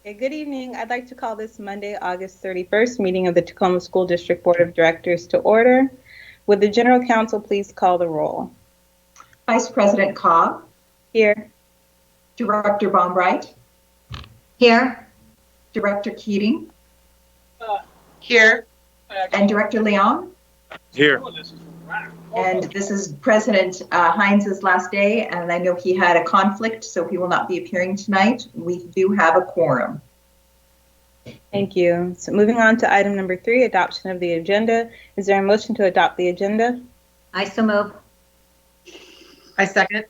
Okay, good evening. I'd like to call this Monday, August 31st meeting of the Tacoma School District Board of Directors to order. Would the General Counsel please call the roll? Vice President Cobb. Here. Director Bombright. Here. Director Keating. Here. And Director Leon. Here. And this is President Hines' last day, and I know he had a conflict, so he will not be appearing tonight. We do have a quorum. Thank you. So moving on to item number 3, adoption of the agenda. Is there a motion to adopt the agenda? I so move. I second.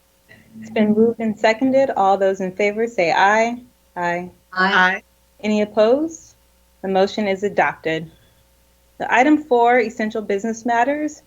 It's been moved and seconded. All those in favor say aye. Aye. Aye. Any opposed? The motion is adopted. The item 4, essential business matters.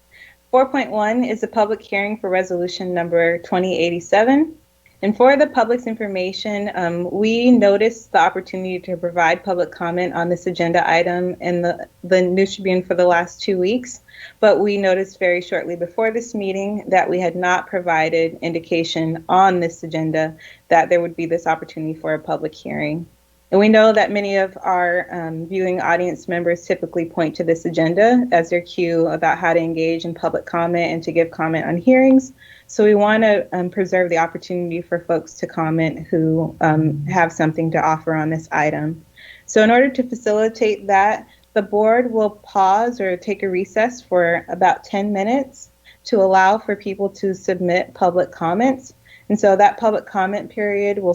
4.1 is a public hearing for resolution number 2087. And for the public's information, we noticed the opportunity to provide public comment on this agenda item in the News Tribune for the last 2 weeks. But we noticed very shortly before this meeting that we had not provided indication on this agenda that there would be this opportunity for a public hearing. And we know that many of our viewing audience members typically point to this agenda as their cue about how to engage in public comment and to give comment on hearings. So we want to preserve the opportunity for folks to comment who have something to offer on this item. So in order to facilitate that, the board will pause or take a recess for about 10 minutes to allow for people to submit public comments. And so that public comment period will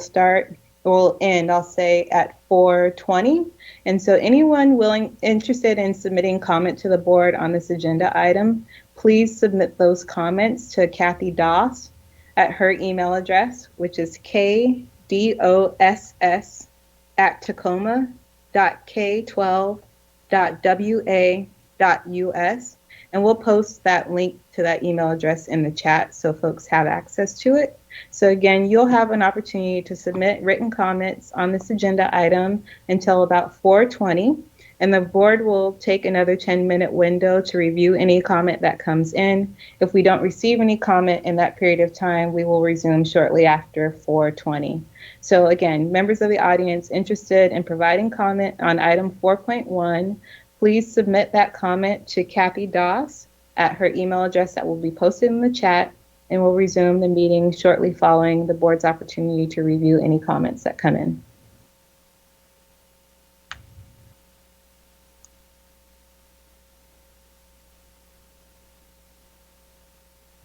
end, I'll say, at 4:20. And so anyone interested in submitting comment to the board on this agenda item, please submit those comments to Kathy Doss at her email address, which is kdoss@tacoma.k12.wa.us. And we'll post that link to that email address in the chat so folks have access to it. So again, you'll have an opportunity to submit written comments on this agenda item until about 4:20, and the board will take another 10-minute window to review any comment that comes in. If we don't receive any comment in that period of time, we will resume shortly after 4:20. So again, members of the audience interested in providing comment on item 4.1, please submit that comment to Kathy Doss at her email address that will be posted in the chat, and we'll resume the meeting shortly following the board's opportunity to review any comments that come in.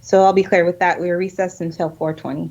So I'll be clear with that. We are recessed until 4:20.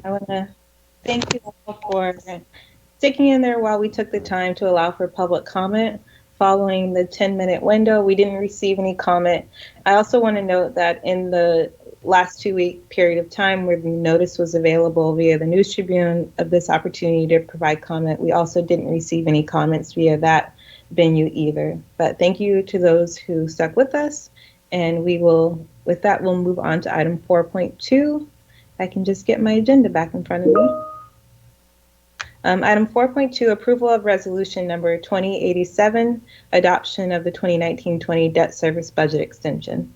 I want to thank you all for sticking in there while we took the time to allow for public comment. Following the 10-minute window, we didn't receive any comment. I also want to note that in the last 2-week period of time where the notice was available via the News Tribune of this opportunity to provide comment, we also didn't receive any comments via that venue either. But thank you to those who stuck with us. And with that, we'll move on to item 4.2. I can just get my agenda back in front of me. Item 4.2, approval of resolution number 2087, adoption of the 2019-20 debt service budget extension.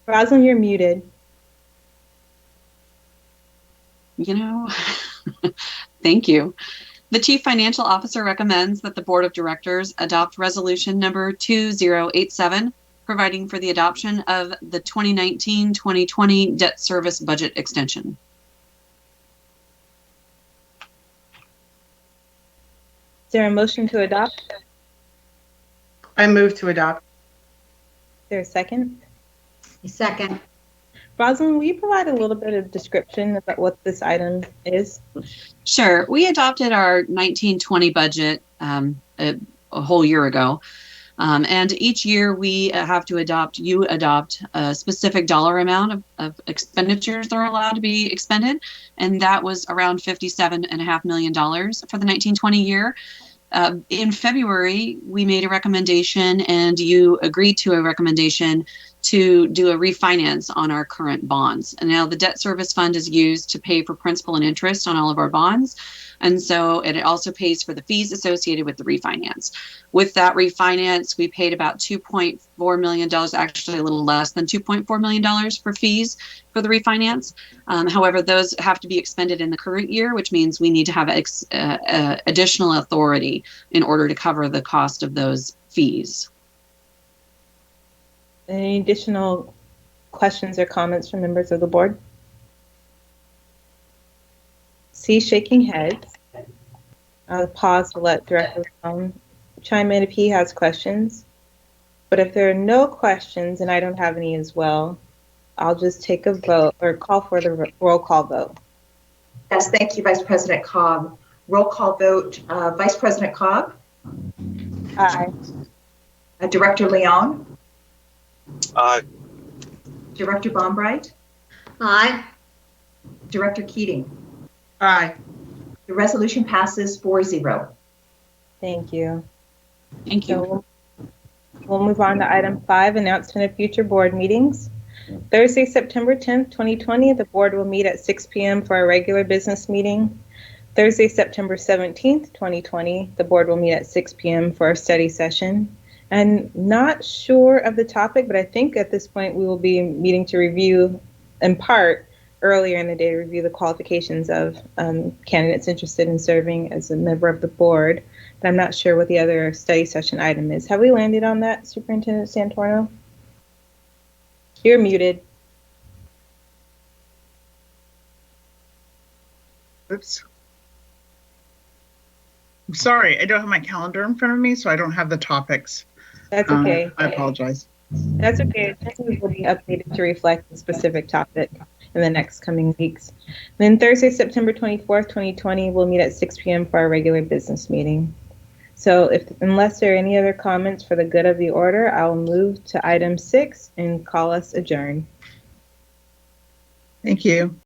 Rosalind, you're muted. Thank you. The Chief Financial Officer recommends that the Board of Directors adopt resolution number 2087, providing for the adoption of the 2019-2020 debt service budget extension. Is there a motion to adopt? I move to adopt. Is there a second? A second. Rosalind, will you provide a little bit of description about what this item is? Sure. We adopted our 1920 budget a whole year ago. And each year we have to adopt a specific dollar amount of expenditures that are allowed to be expended. And that was around $57.5 million for the 1920 year. In February, we made a recommendation and you agreed to a recommendation to do a refinance on our current bonds. And now the debt service fund is used to pay for principal and interest on all of our bonds. And so it also pays for the fees associated with the refinance. With that refinance, we paid about $2.4 million, actually a little less than $2.4 million for fees for the refinance. However, those have to be expended in the current year, which means we need to have additional authority in order to cover the cost of those fees. Any additional questions or comments from members of the board? See shaking heads. I'll pause to let Director Brown chime in if he has questions. But if there are no questions, and I don't have any as well, I'll just take a vote or call for the roll call vote. Yes, thank you, Vice President Cobb. Roll call vote, Vice President Cobb. Aye. Director Leon. Aye. Director Bombright. Aye. Director Keating. Aye. The resolution passes 4-0. Thank you. Thank you. So we'll move on to item 5, announcement of future board meetings. Thursday, September 10th, 2020, the board will meet at 6 p.m. for a regular business meeting. Thursday, September 17th, 2020, the board will meet at 6 p.m. for a study session. I'm not sure of the topic, but I think at this point we will be meeting to review, in part, earlier in the day, review the qualifications of candidates interested in serving as a member of the board. But I'm not sure what the other study session item is. Have we landed on that, Superintendent Santorno? You're muted. Oops. I'm sorry, I don't have my calendar in front of me, so I don't have the topics. That's okay. I apologize. That's okay. It will be updated to reflect the specific topic in the next coming weeks. Then Thursday, September 24th, 2020, we'll meet at 6 p.m. for our regular business meeting. So unless there are any other comments for the good of the order, I will move to item 6 and call us adjourned. Thank you.